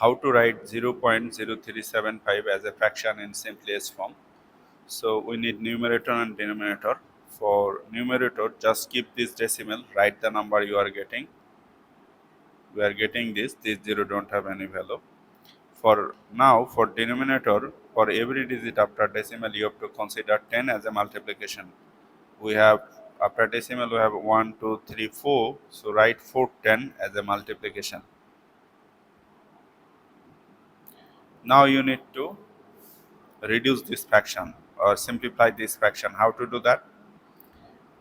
how to write 0.0375 as a fraction in simplest form. So we need numerator and denominator. For numerator, just keep this decimal, write the number you are getting. We are getting this 0 don't have any value. For now, for denominator, for every digit after decimal, you have to consider 10 as a multiplication. We have, after decimal, we have 1, 2, 3, 4. So write 4, 10 as a multiplication. Now you need to reduce this fraction or simplify this fraction. How to do that?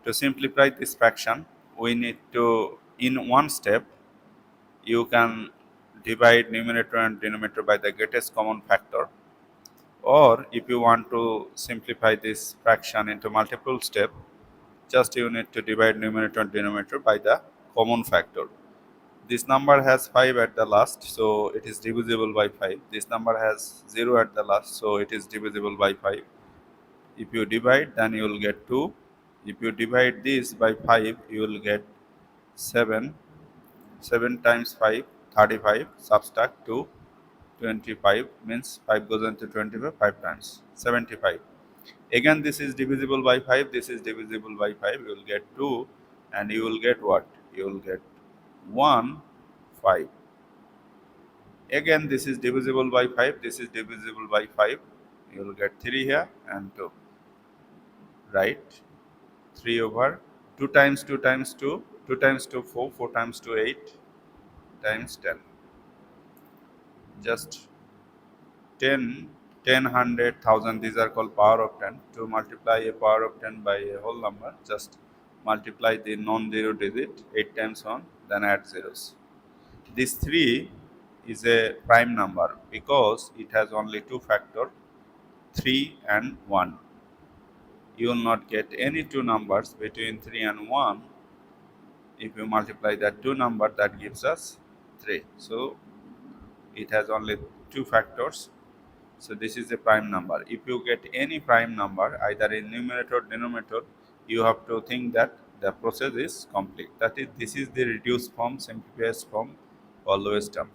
To simplify this fraction, we need to, in one step, you can divide numerator and denominator by the greatest common factor. Or if you want to simplify this fraction into multiple steps, just you need to divide numerator and denominator by the common factor. This number has 5 at the last, so it is divisible by 5. This number has 0 at the last, so it is divisible by 5. If you divide, then you will get 2. If you divide this by 5, you will get 7. 7 times 5, 35. Subtract 2, 25. Means 5 goes into 25, 5 times. 75. Again, this is divisible by 5. This is divisible by 5. You will get 2. And you will get what? You will get 1, 5. Again, this is divisible by 5. This is divisible by 5. You will get 3 here and 2. Right? 3 over 2 times 2 times 2. 2 times 2, 4. 4 times 2, 8. Times 10. Just 10, 10, 100, 1000. These are called power of 10. To multiply a power of 10 by a whole number, just multiply the non-zero digit 8 times 1, then add zeros. This 3 is a prime number because it has only two factors, 3 and 1. You will not get any two numbers between 3 and 1. If you multiply that two number, that gives us 3. So it has only two factors. So this is a prime number. If you get any prime number, either in numerator or denominator, you have to think that the process is complete. That is, this is the reduced form, simplified form, or lowest term.